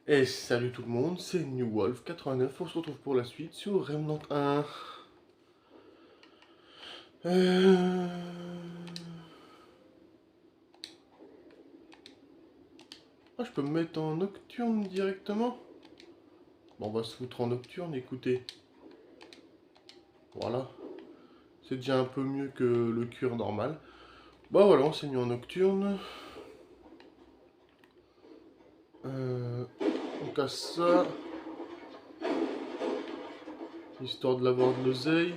Et salut tout le monde, c'est New Wolf 89, on se retrouve pour la suite sur Remnant 1. Euh... Ah, je peux me mettre en nocturne directement? Bon, on va se foutre en nocturne, écoutez. Voilà. C'est déjà un peu mieux que le cuir normal. Bah voilà, on s'est mis en nocturne. On casse ça. Histoire de l'avoir de l'oseille.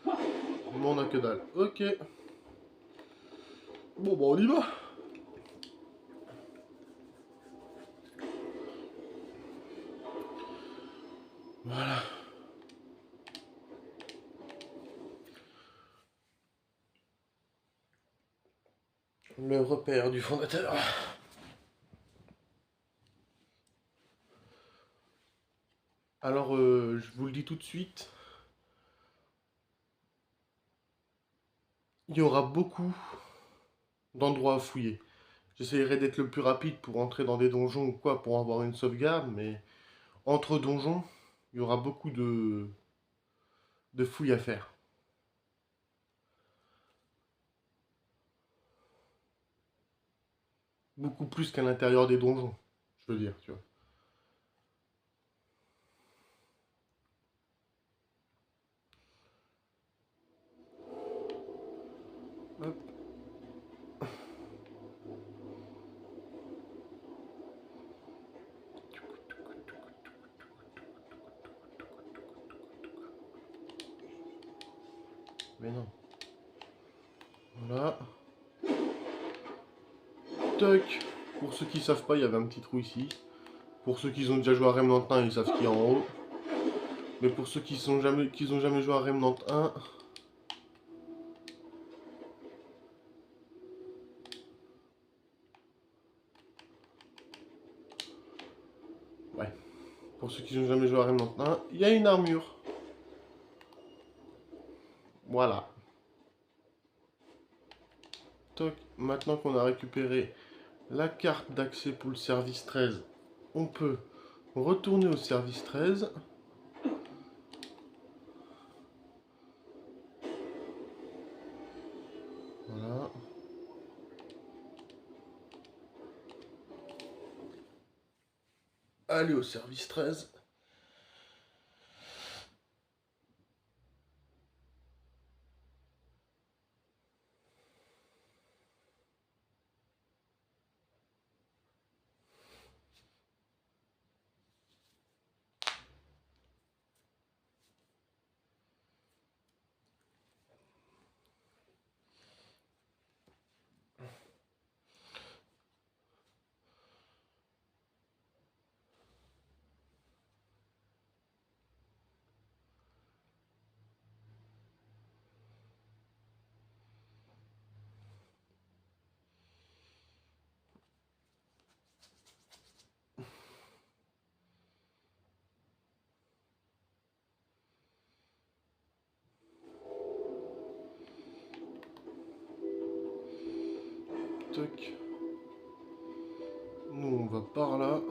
Mais on a que dalle. Ok. Bon, bah on y va. Voilà. Le repère du fondateur. Alors, je vous le dis tout de suite, il y aura beaucoup d'endroits à fouiller. J'essayerai d'être le plus rapide pour entrer dans des donjons ou quoi pour avoir une sauvegarde, mais entre donjons, il y aura beaucoup de fouilles à faire. Beaucoup plus qu'à l'intérieur des donjons, je veux dire, tu vois. Hop. Mais non. Voilà. Toc. Pour ceux qui savent pas, il y avait un petit trou ici. Pour ceux qui ont déjà joué à Remnant 1, ils savent ce qu'il y a en haut. Mais pour ceux qui ont jamais joué à Remnant 1, ouais. Pour ceux qui n'ont jamais joué à Remnant 1, il y a une armure. Voilà. Toc. Maintenant qu'on a récupéré la carte d'accès pour le service 13, on peut retourner au service 13. Voilà. Aller au service 13. Toc. Nous, on va par là.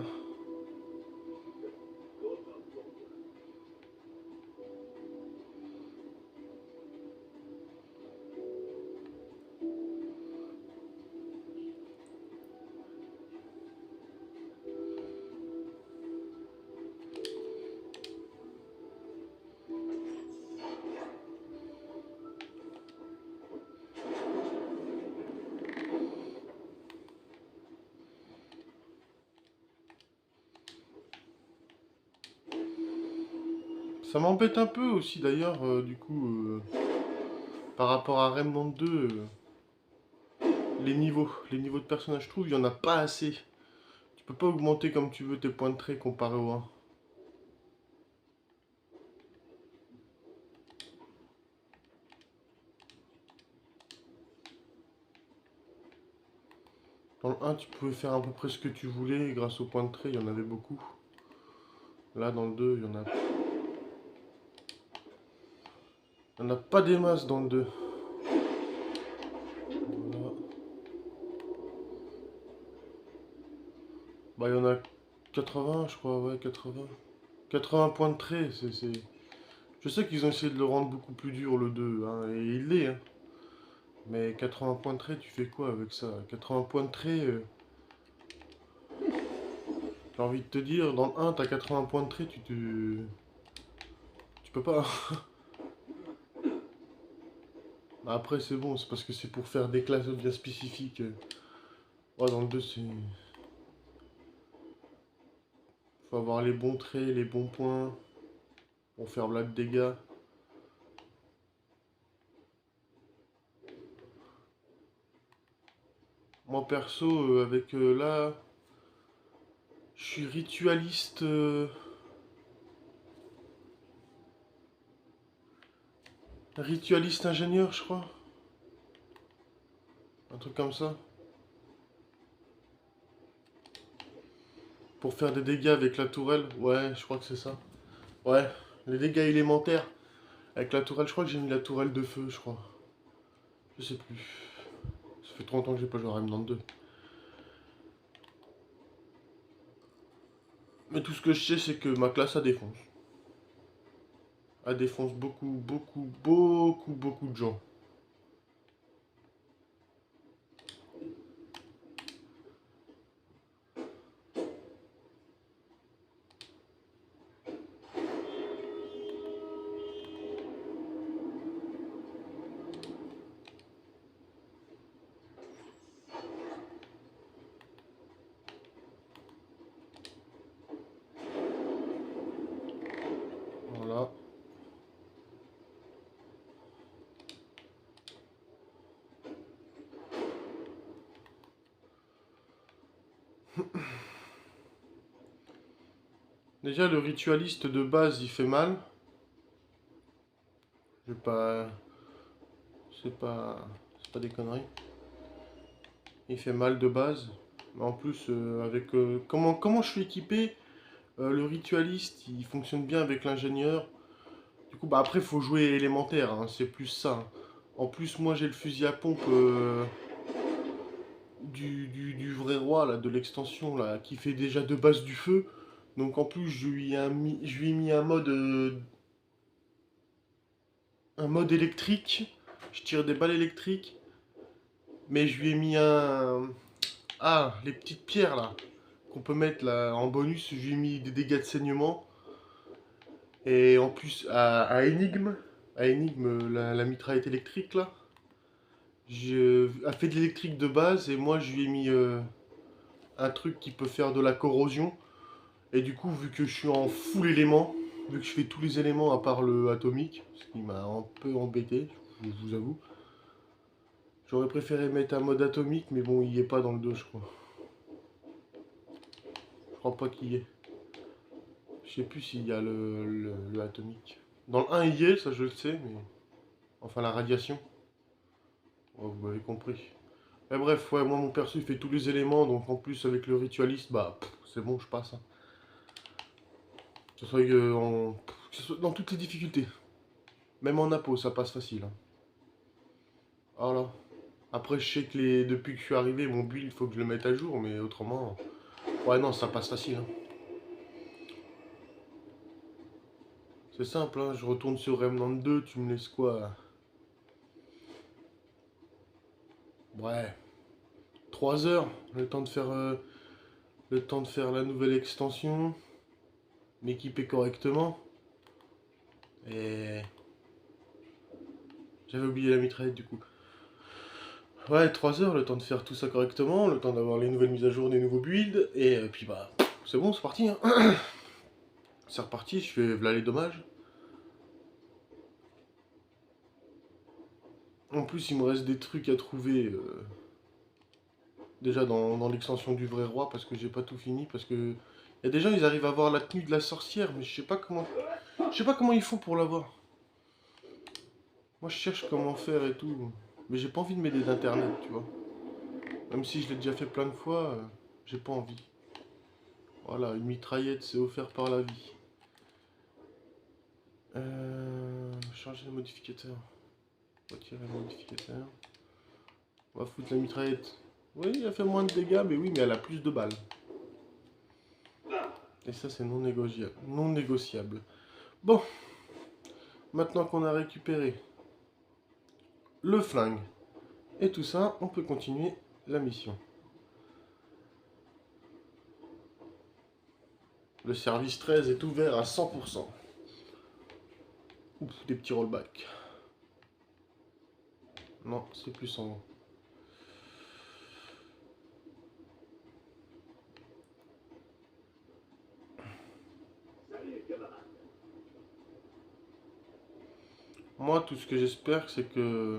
Ça m'embête un peu aussi d'ailleurs, du coup, par rapport à Remnant 2, les niveaux de personnages, je trouve, il n'y en a pas assez. Tu peux pas augmenter comme tu veux tes points de trait comparé au 1. Dans le 1, tu pouvais faire à peu près ce que tu voulais grâce aux points de trait, il y en avait beaucoup. Là, dans le 2, il y en a pas des masses dans le 2. Voilà. Bah, il y en a 80, je crois, ouais, 80. 80 points de trait, Je sais qu'ils ont essayé de le rendre beaucoup plus dur, le 2, hein, et il l'est, hein. Mais 80 points de trait, tu fais quoi avec ça? 80 points de trait, j'ai envie de te dire, dans le 1, t'as 80 points de trait, tu peux pas. Après, c'est bon, c'est parce que c'est pour faire des classes bien spécifiques. Ouais, dans le 2, c'est... Faut avoir les bons traits, les bons points, pour faire là de dégâts. Moi, perso, avec là... Je suis ritualiste... Ritualiste ingénieur, je crois. Un truc comme ça. Pour faire des dégâts avec la tourelle. Ouais, je crois que c'est ça. Ouais, les dégâts élémentaires. Avec la tourelle, je crois que j'ai mis la tourelle de feu, je crois. Je sais plus. Ça fait trop longtemps que j'ai pas joué à Remnant 2. Mais tout ce que je sais, c'est que ma classe a défonce. Elle défonce beaucoup de gens. Voilà. Déjà, le ritualiste de base, il fait mal. Je vais pas... C'est pas... C'est pas des conneries. Il fait mal de base. Mais en plus, avec... comment je suis équipé, le ritualiste, il fonctionne bien avec l'ingénieur. Du coup, bah après, il faut jouer élémentaire, hein, c'est plus ça, hein. En plus, moi, j'ai le fusil à pompe du vrai roi, là, de l'extension, là, qui fait déjà de base du feu. Donc, en plus, je lui ai mis un mode électrique. Je tire des balles électriques. Mais je lui ai mis un... Ah, les petites pierres, là, qu'on peut mettre, là, en bonus. Je lui ai mis des dégâts de saignement. Et en plus, à Énigme, la mitraillette électrique, là, a fait de l'électrique de base et moi je lui ai mis un truc qui peut faire de la corrosion. Et du coup, vu que je suis en full élément, vu que je fais tous les éléments à part le atomique, ce qui m'a un peu embêté, je vous avoue. J'aurais préféré mettre un mode atomique, mais bon, il y est pas dans le 2, je crois. Je crois pas qu'il y est. Je sais plus s'il y a le atomique. Dans le 1, il y est, ça je le sais, mais... Enfin, la radiation. Ouais, vous m'avez compris. Mais bref, ouais, moi mon perso il fait tous les éléments, donc en plus avec le ritualiste, bah c'est bon, je passe, hein. Que ce soit, que ce soit dans toutes les difficultés. Même en apo, ça passe facile, hein. Voilà. Après, je sais que depuis que je suis arrivé, mon build, il faut que je le mette à jour, mais autrement... Ouais, non, ça passe facile, hein. C'est simple, hein, je retourne sur Remnant 2, tu me laisses quoi? Ouais, 3 heures, le temps de faire la nouvelle extension, m'équiper correctement, et j'avais oublié la mitraillette du coup. Ouais, 3 heures, le temps de faire tout ça correctement, le temps d'avoir les nouvelles mises à jour, des nouveaux builds, et puis bah, c'est bon, c'est parti, hein. C'est reparti, je fais voilà les dommages. En plus, il me reste des trucs à trouver déjà dans l'extension du vrai roi, parce que j'ai pas tout fini, parce que... Il y a des gens, ils arrivent à avoir la tenue de la sorcière, mais je sais pas comment... Je sais pas comment ils font pour l'avoir. Moi, je cherche comment faire et tout, mais j'ai pas envie de m'aider d'internet, tu vois. Même si je l'ai déjà fait plein de fois, j'ai pas envie. Voilà, une mitraillette, c'est offert par la vie. Changer le modificateur. Retirer le modificateur. On va foutre la mitraillette. Oui, elle fait moins de dégâts, mais oui, mais elle a plus de balles. Et ça, c'est non négociable. Non négociable. Bon, maintenant qu'on a récupéré le flingue et tout ça, on peut continuer la mission. Le service 13 est ouvert à 100%. Ouf, des petits rollbacks. Non, c'est plus en haut. Moi, tout ce que j'espère, c'est que...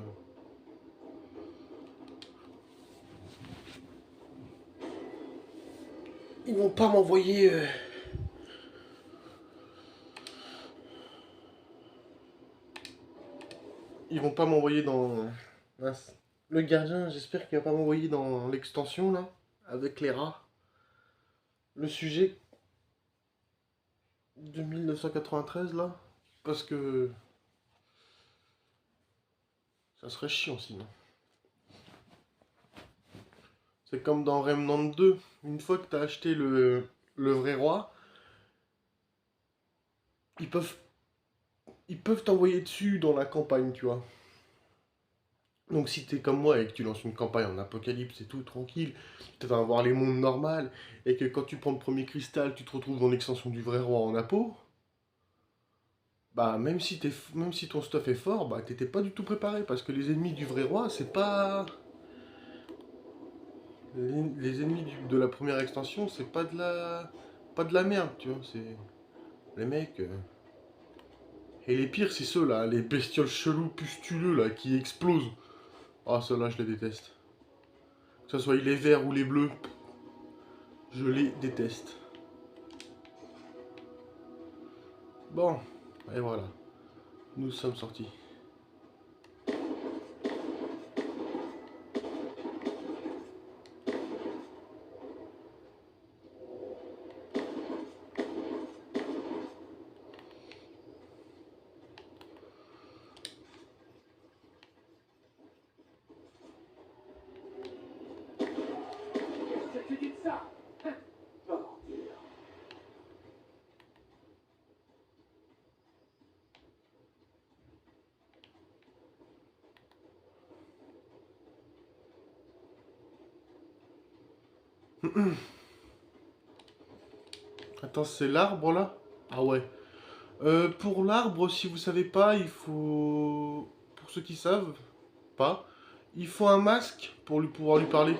ils vont pas m'envoyer... Ils vont pas m'envoyer dans... Mince. Le gardien, j'espère qu'il va pas m'envoyer dans l'extension, là, avec les rats. Le sujet de 1993, là. Parce que... ça serait chiant, sinon. C'est comme dans Remnant 2. Une fois que t'as acheté le vrai roi, ils peuvent t'envoyer dessus dans la campagne, tu vois. Donc si t'es comme moi et que tu lances une campagne en apocalypse et tout, tranquille, tu vas avoir les mondes normales, et que quand tu prends le premier cristal, tu te retrouves dans l'extension du vrai roi en apo, bah même si ton stuff est fort, bah t'étais pas du tout préparé, parce que les ennemis du vrai roi, c'est pas... Les ennemis de la première extension, c'est pas de la... pas de la merde, tu vois, c'est... Les mecs... Et les pires, c'est ceux là, les bestioles chelous, pustuleux là, qui explosent. Ah, ceux-là, je les déteste. Que ce soit les verts ou les bleus, je les déteste. Bon, et voilà. Nous sommes sortis. Attends, c'est l'arbre là? Ah ouais. Pour l'arbre, si vous savez pas, il faut... Pour ceux qui savent pas, il faut un masque pour pouvoir lui parler.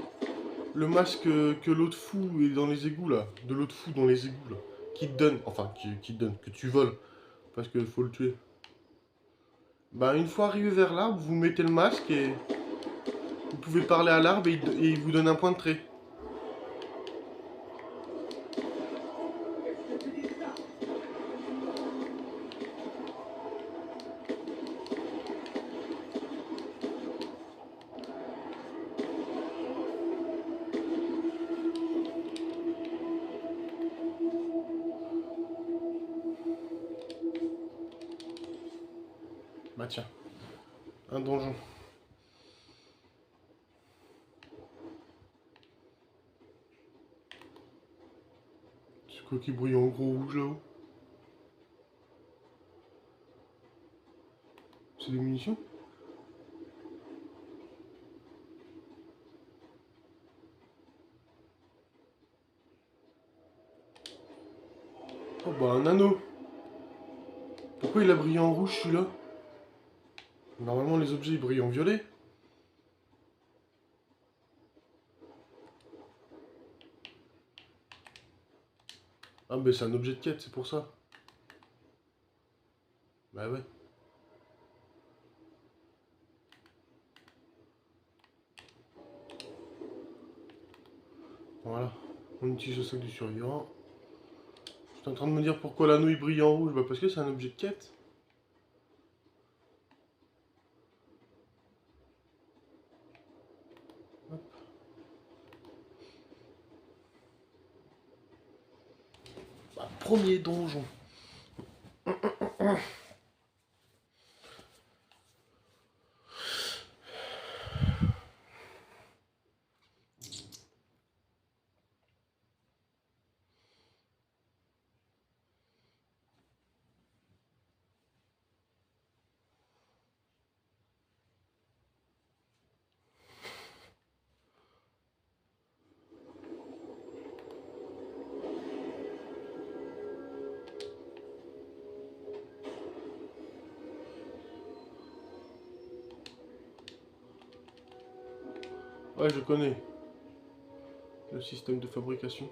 Le masque que l'autre fou est dans les égouts là. De l'autre fou dans les égouts là. Qui te donne, enfin qui te donne, que tu voles. Parce qu'il faut le tuer. Bah une fois arrivé vers l'arbre, vous mettez le masque et vous pouvez parler à l'arbre et il vous donne un point de trait. Bah tiens, un donjon. C'est quoi qui brille en gros rouge là-haut? C'est des munitions? Oh bah un anneau. Pourquoi il a brillé en rouge celui-là? Normalement les objets ils brillent en violet. Ah mais c'est un objet de quête, c'est pour ça. Bah ouais. Voilà. On utilise le sac du survivant. J'étais en train de me dire pourquoi l'anneau il brille en rouge. Bah parce que c'est un objet de quête. Hop. Bah, premier donjon. Ouais, je connais le système de fabrication.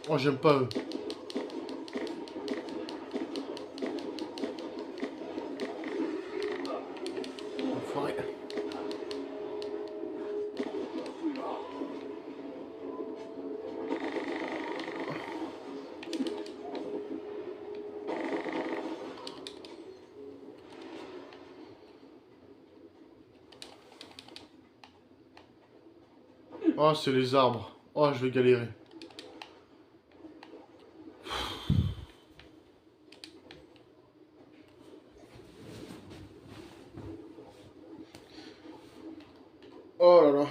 Oh, j'aime pas eux. Enfoiré. Oh, c'est les arbres. Oh, je vais galérer. Oh là là.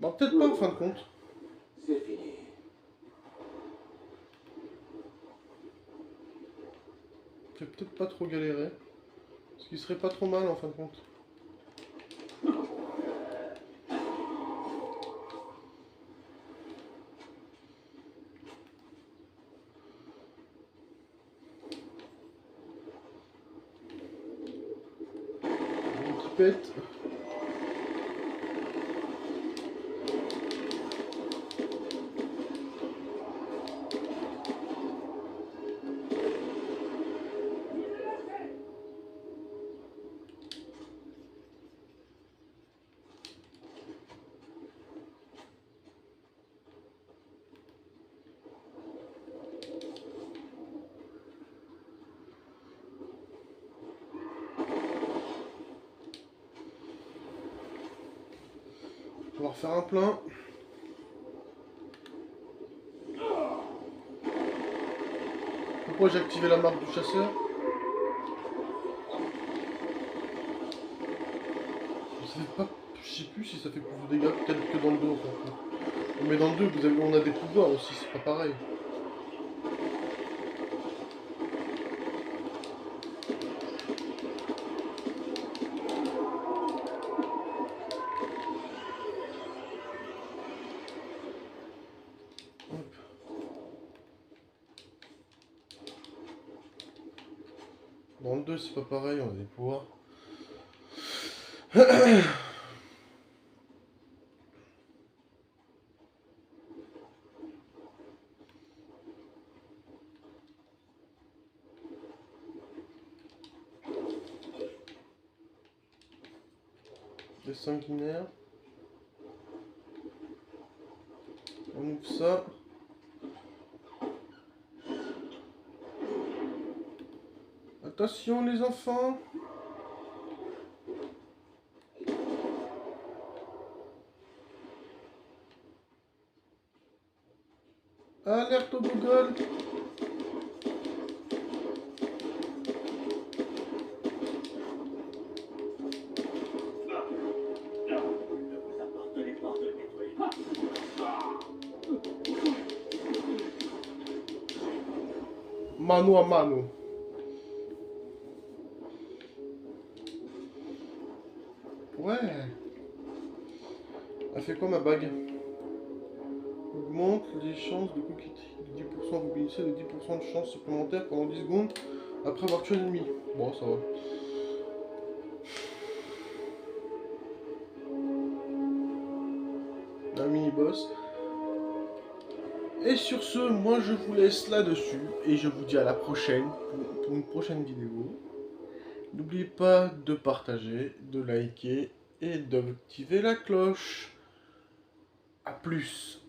Bon, peut-être pas en fin de compte. C'est fini. Je vais peut-être pas trop galérer. Ce qui serait pas trop mal en fin de compte. Une qui pète. On va refaire un plein. Pourquoi j'ai activé la marque du chasseur? Ça fait pas. Je sais plus si ça fait plus de dégâts peut-être que dans le 2 en fait. Mais dans le 2, on a des pouvoirs aussi, c'est pas pareil. Hop. Dans le 2, c'est pas pareil, on a des pouvoirs. Des sanguinaires. On ouvre ça. Attention les enfants. Mano à mano. Ouais. Elle fait quoi ma bague? Augmente les chances de coup critique de 10%. Vous bénéficiez de 10% de chance supplémentaire pendant 10 secondes après avoir tué l'ennemi. Bon, ça va. Un mini-boss. Et sur ce, moi je vous laisse là-dessus. Et je vous dis à la prochaine pour une prochaine vidéo. N'oubliez pas de partager, de liker et d'activer la cloche. A plus.